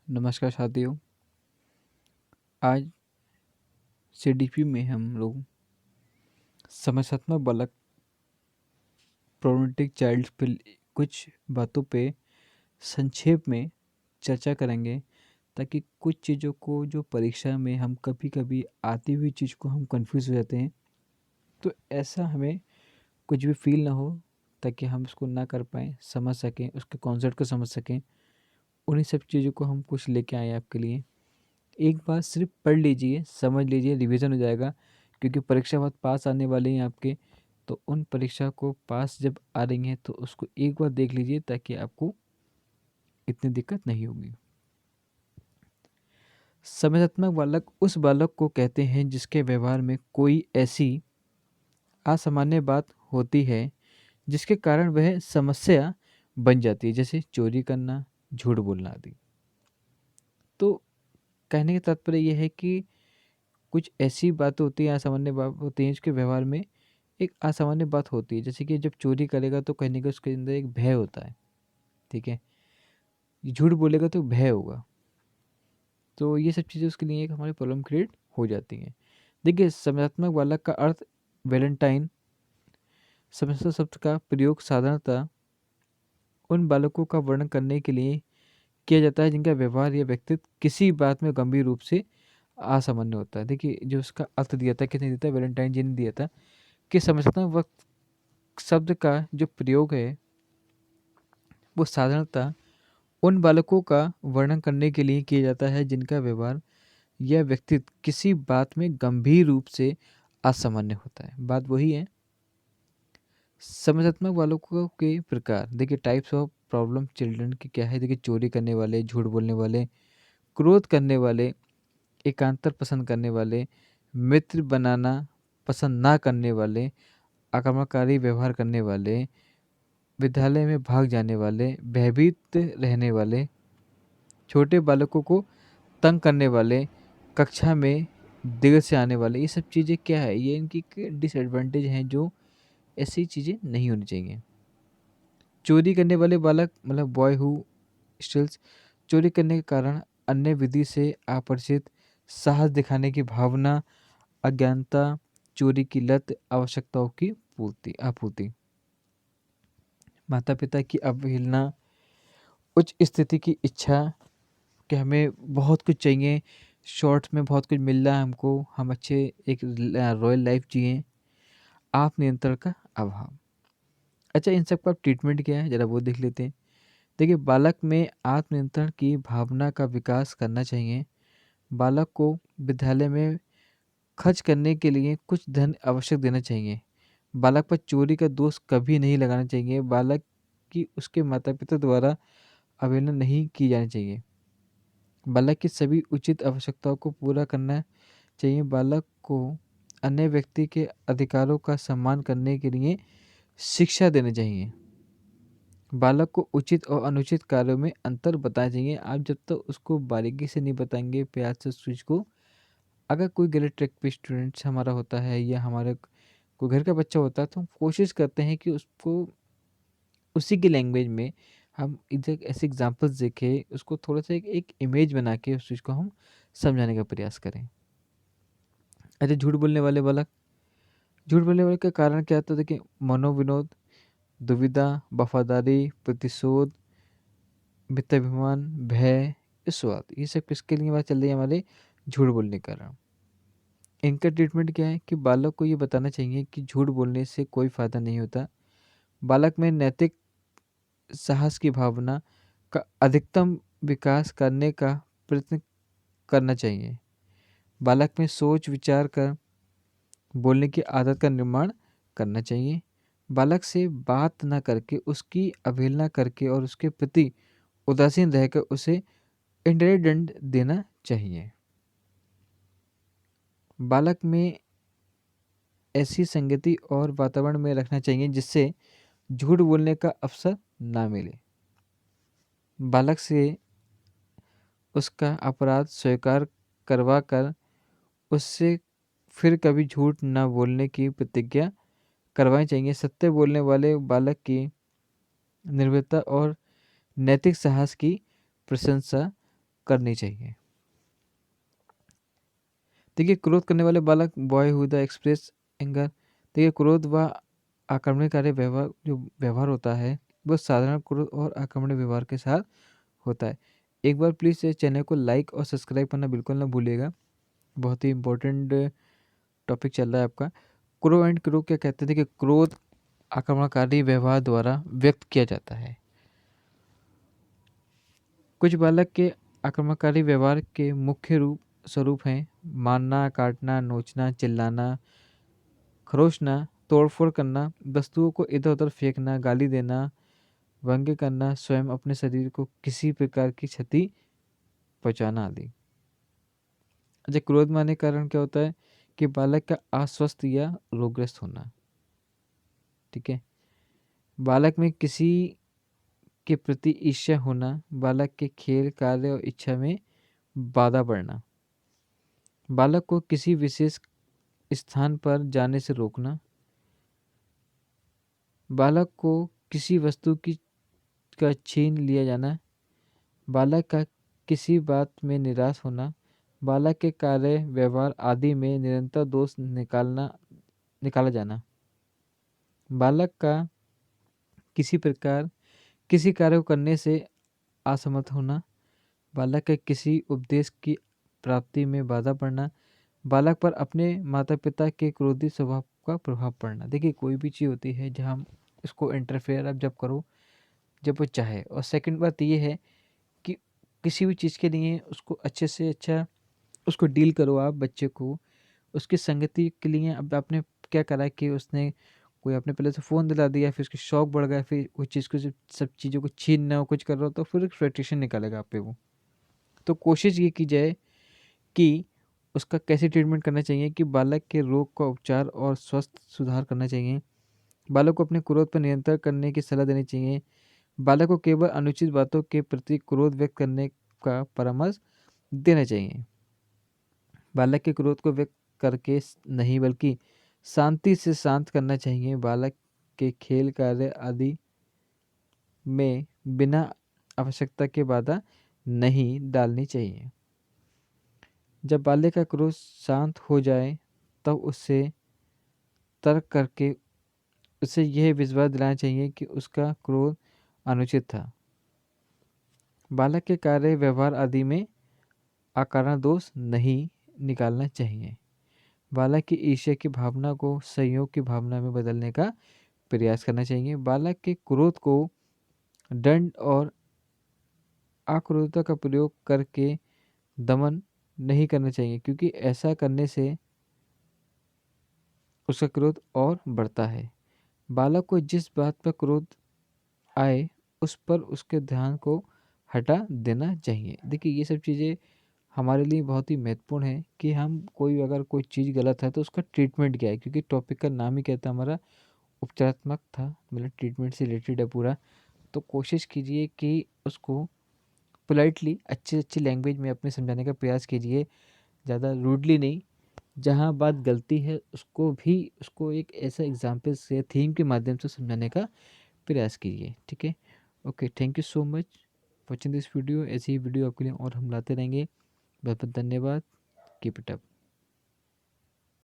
नमस्कार साथियों। आज सीडीपी में हम लोग समस्यात्मक बालक प्रॉब्लमेटिक चाइल्ड पे कुछ बातों पे संक्षेप में चर्चा करेंगे, ताकि कुछ चीज़ों को जो परीक्षा में हम कभी कभी आती हुई चीज़ को हम कंफ्यूज हो जाते हैं, तो ऐसा हमें कुछ भी फील ना हो, ताकि हम उसको ना कर पाएँ, समझ सकें, उसके कॉन्सेप्ट को समझ सकें। उन्हीं सब चीज़ों को हम कुछ लेके आए हैं आपके लिए। एक बार सिर्फ पढ़ लीजिए, समझ लीजिए, रिवीजन हो जाएगा, क्योंकि परीक्षा बहुत पास आने वाले हैं आपके। तो उन परीक्षा को पास जब आ रही हैं तो उसको एक बार देख लीजिए, ताकि आपको इतनी दिक्कत नहीं होगी। संवेदनात्मक बालक उस बालक को कहते हैं जिसके व्यवहार में कोई ऐसी असामान्य बात होती है जिसके कारण वह समस्या बन जाती है, जैसे चोरी करना, झूठ बोलना आदि। तो कहने का तात्पर्य यह है कि कुछ ऐसी बातें होती हैं, असामान्य बात होती हैं, जिसके व्यवहार में एक असामान्य बात होती है। जैसे कि जब चोरी करेगा तो कहने का उसके अंदर एक भय होता है, ठीक है। झूठ बोलेगा तो भय होगा। तो ये सब चीज़ें उसके लिए एक हमारी प्रॉब्लम क्रिएट हो जाती हैं। देखिए, संज्ञानात्मक बालक का अर्थ वैलेंटाइन समस्या शब्द का प्रयोग साधारणतः उन बालकों का वर्णन करने के लिए किया जाता है जिनका व्यवहार या व्यक्तित्व किसी बात में गंभीर रूप से असामान्य होता है। देखिए, जो उसका अर्थ दिया था, किसने दिया था? वैलेंटाइन जी ने दिया था कि समस्यात्मक वक्त शब्द का जो प्रयोग है वो साधारणतः उन बालकों का वर्णन करने के लिए किया जाता है जिनका व्यवहार या व्यक्तित्व किसी बात में गंभीर रूप से असामान्य होता है। बात वही है। समस्यात्मक बालकों के प्रकार देखिए, टाइप्स ऑफ प्रॉब्लम चिल्ड्रन की क्या है। देखिए, चोरी करने वाले, झूठ बोलने वाले, क्रोध करने वाले, एकांतर पसंद करने वाले, मित्र बनाना पसंद ना करने वाले, आक्रामककारी व्यवहार करने वाले, विद्यालय में भाग जाने वाले, भयभीत रहने वाले, छोटे बालकों को तंग करने वाले, कक्षा में देर से आने वाले। ये सब चीज़ें क्या है, ये इनकी डिसएडवांटेज हैं, जो ऐसी चीज़ें नहीं होनी चाहिए। चोरी करने वाले बालक मतलब बॉय हु स्टिल्स चोरी करने के कारण अन्य विधि से अपरिचित, साहस दिखाने की भावना, अज्ञानता, चोरी की लत, आवश्यकताओं की पूर्ति आपूर्ति, माता पिता की अवहेलना, उच्च स्थिति की इच्छा कि हमें बहुत कुछ चाहिए, शॉर्ट्स में बहुत कुछ मिल रहा है हमको, हम अच्छे एक रॉयल लाइफ जिएँ, आप नियंत्रण का अभाव। अच्छा, इन सब का ट्रीटमेंट क्या है, ज़रा वो देख लेते हैं। देखिए, बालक में आत्मनियंत्रण की भावना का विकास करना चाहिए। बालक को विद्यालय में खर्च करने के लिए कुछ धन आवश्यक देना चाहिए। बालक पर चोरी का दोष कभी नहीं लगाना चाहिए। बालक की उसके माता पिता द्वारा अवहेलना नहीं की जानी चाहिए। बालक की सभी उचित आवश्यकताओं को पूरा करना चाहिए। बालक को अन्य व्यक्ति के अधिकारों का सम्मान करने के लिए शिक्षा देनी चाहिए। बालक को उचित और अनुचित कार्यों में अंतर बताना चाहिए। आप जब तक उसको बारीकी से नहीं बताएंगे, प्यार से उस चीज़ को, अगर कोई गलत ट्रैक पे स्टूडेंट्स हमारा होता है या हमारे कोई घर का बच्चा होता है, तो हम कोशिश करते हैं कि उसको उसी की लैंग्वेज में हम इधर ऐसे एग्जांपल्स देके उसको थोड़ा सा एक इमेज बना के उस चीज़ को हम समझाने का प्रयास करें। अच्छा, झूठ बोलने वाले बालक, झूठ बोलने वाले का कारण क्या होता है? देखिए, मनोविनोद, दुविधा, वफादारी, प्रतिशोध, मिथ्याभिमान, भय, स्वाद, ये सब किसके लिए बात चल रही है? हमारे झूठ बोलने के कारण। इनका ट्रीटमेंट क्या है कि बालक को ये बताना चाहिए कि झूठ बोलने से कोई फ़ायदा नहीं होता। बालक में नैतिक साहस की भावना का अधिकतम विकास करने का प्रयत्न करना चाहिए। बालक में सोच विचार कर बोलने की आदत का निर्माण करना चाहिए। बालक से बात ना करके, उसकी अवहेलना करके और उसके प्रति उदासीन रहकर उसे इंडायरेक्ट दंड देना चाहिए। बालक में ऐसी संगति और वातावरण में रखना चाहिए जिससे झूठ बोलने का अवसर ना मिले। बालक से उसका अपराध स्वीकार करवा कर उससे फिर कभी झूठ ना बोलने की प्रतिज्ञा करवानी चाहिए। सत्य बोलने वाले बालक की निर्भीकता और नैतिक साहस की प्रशंसा करनी चाहिए। देखिए क्रोध करने वाले बालक boy who the express anger, देखिए क्रोध व आक्रमणकारी व्यवहार जो व्यवहार होता है वो साधारण क्रोध और आक्रमणी व्यवहार के साथ होता है। एक बार प्लीज़ इस चैनल को लाइक और सब्सक्राइब करना बिल्कुल ना भूलिएगा, बहुत ही इंपॉर्टेंट टॉपिक चल रहा है आपका। क्रो एंड क्रो क्या कहते थे कि क्रोध आक्रमणकारी व्यवहार द्वारा व्यक्त किया जाता है। कुछ बालक के आक्रमणकारी व्यवहार के मुख्य स्वरूप हैं मारना, काटना, नोचना, चिल्लाना, खरोचना, तोड़फोड़ करना, वस्तुओं को इधर उधर फेंकना, गाली देना, व्यंग्य करना, स्वयं अपने शरीर को किसी प्रकार की क्षति पहुंचाना आदि। अच्छा, क्रोध में आने के कारण क्या होता है कि बालक का अस्वस्थ या रोगग्रस्त होना। ठीक है, बालक में किसी के प्रति ईर्ष्या होना, बालक के खेल, कार्य और इच्छा में बाधा पड़ना, बालक को किसी विशेष स्थान पर जाने से रोकना, बालक को किसी वस्तु की का छीन लिया जाना, बालक का किसी बात में निराश होना, बालक के कार्य व्यवहार आदि में निरंतर दोष निकाला जाना, बालक का किसी प्रकार किसी कार्य को करने से असमर्थ होना, बालक के किसी उपदेश की प्राप्ति में बाधा पड़ना, बालक पर अपने माता पिता के क्रोधी स्वभाव का प्रभाव पड़ना। देखिए कोई भी चीज़ होती है जहाँ हम इसको इंटरफेयर आप जब करो जब वो चाहे। और सेकंड बात ये है कि किसी भी चीज़ के लिए उसको अच्छे से अच्छा उसको डील करो आप बच्चे को। उसकी संगति के लिए अब आपने क्या करा कि उसने कोई आपने पहले से फ़ोन दिला दिया, फिर उसकी शौक बढ़ गया, फिर उस चीज़ को सब चीज़ों को छीनना हो कुछ कर रहा हो तो फिर एक्सपेक्टेशन निकालेगा आप पे वो। तो कोशिश ये की जाए कि उसका कैसे ट्रीटमेंट करना चाहिए कि बालक के रोग का उपचार और स्वस्थ सुधार करना चाहिए। बालक को अपने क्रोध पर नियंत्रण करने की सलाह देनी चाहिए। बालक को केवल अनुचित बातों के प्रति क्रोध व्यक्त करने का परामर्श देना चाहिए। बालक के क्रोध को व्यक्त करके नहीं बल्कि शांति से शांत करना चाहिए। बालक के खेल, कार्य आदि में बिना आवश्यकता के बाधा नहीं डालनी चाहिए। जब बालक का क्रोध शांत हो जाए तब उससे तर्क करके उसे यह विश्वास दिलाना चाहिए कि उसका क्रोध अनुचित था। बालक के कार्य, व्यवहार आदि में अकारण दोष नहीं निकालना चाहिए। बालक की ईर्ष्या की भावना को संयोग की भावना में बदलने का प्रयास करना चाहिए। बालक के क्रोध को दंड और आक्रोधता का प्रयोग करके दमन नहीं करना चाहिए, क्योंकि ऐसा करने से उसका क्रोध और बढ़ता है। बालक को जिस बात पर क्रोध आए उस पर उसके ध्यान को हटा देना चाहिए। देखिए ये सब चीज़ें हमारे लिए बहुत ही महत्वपूर्ण है कि हम कोई अगर कोई चीज़ गलत है तो उसका ट्रीटमेंट क्या है, क्योंकि टॉपिक का नाम ही कहता है हमारा उपचारात्मक था, मतलब ट्रीटमेंट से रिलेटेड है पूरा। तो कोशिश कीजिए कि उसको पोलाइटली अच्छी अच्छी लैंग्वेज में अपने समझाने का प्रयास कीजिए, ज़्यादा रूडली नहीं। जहाँ बात गलती है उसको भी उसको एक ऐसा एग्जाम्पल से थीम के माध्यम से समझाने का प्रयास कीजिए। ठीक है, okay, thank you so much watching this video. ऐसी ही वीडियो आपके लिए और हम लाते रहेंगे। बहुत बहुत धन्यवाद। Keep it up.